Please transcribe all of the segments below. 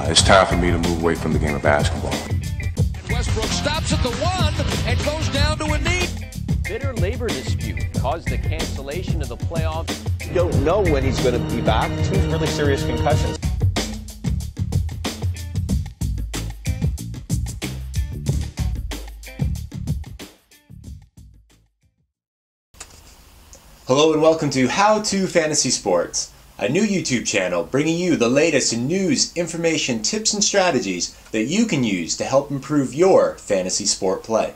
it's time for me to move away from the game of basketball. Westbrook stops at the 1 and goes down to a knee. Bitter labor dispute caused the cancellation of the playoffs. You don't know when he's going to be back. 2 really serious concussions. Hello and welcome to How to Fantasy Sports, a new YouTube channel bringing you the latest in news, information, tips, and strategies that you can use to help improve your fantasy sport play.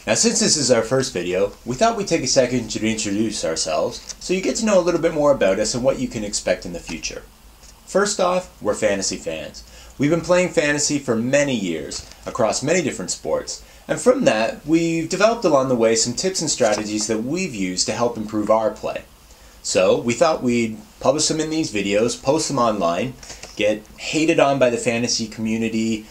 Now, since this is our first video, we thought we'd take a second to introduce ourselves so you get to know a little bit more about us and what you can expect in the future. First off, we're fantasy fans. We've been playing fantasy for many years across many different sports. And from that, we've developed along the way some tips and strategies that we've used to help improve our play. So we thought we'd publish them in these videos, post them online, get hated on by the fantasy community,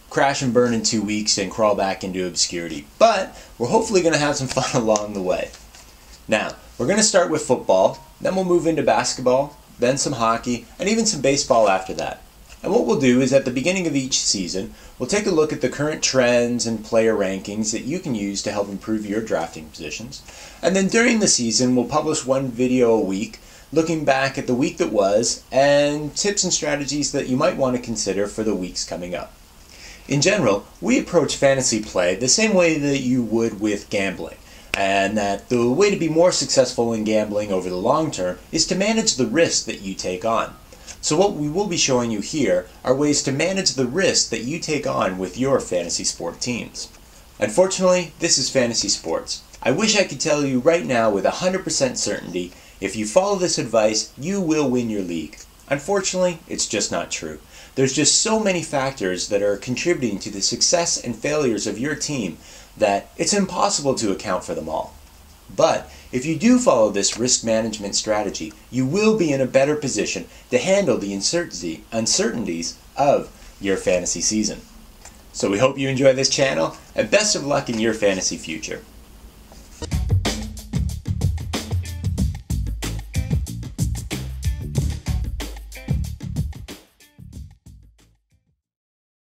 crash and burn in 2 weeks, and crawl back into obscurity. But we're hopefully going to have some fun along the way. Now, we're going to start with football, then we'll move into basketball, then some hockey, and even some baseball after that. And what we'll do is at the beginning of each season, we'll take a look at the current trends and player rankings that you can use to help improve your drafting positions. And then during the season, we'll publish one video a week, looking back at the week that was and tips and strategies that you might want to consider for the weeks coming up. In general, we approach fantasy play the same way that you would with gambling. And that the way to be more successful in gambling over the long term is to manage the risk that you take on. So what we will be showing you here are ways to manage the risk that you take on with your fantasy sport teams. Unfortunately, this is fantasy sports. I wish I could tell you right now with 100% certainty, if you follow this advice, you will win your league. Unfortunately, it's just not true. There's just so many factors that are contributing to the success and failures of your team that it's impossible to account for them all. But if you do follow this risk management strategy, you will be in a better position to handle the uncertainties of your fantasy season. So we hope you enjoy this channel, and best of luck in your fantasy future.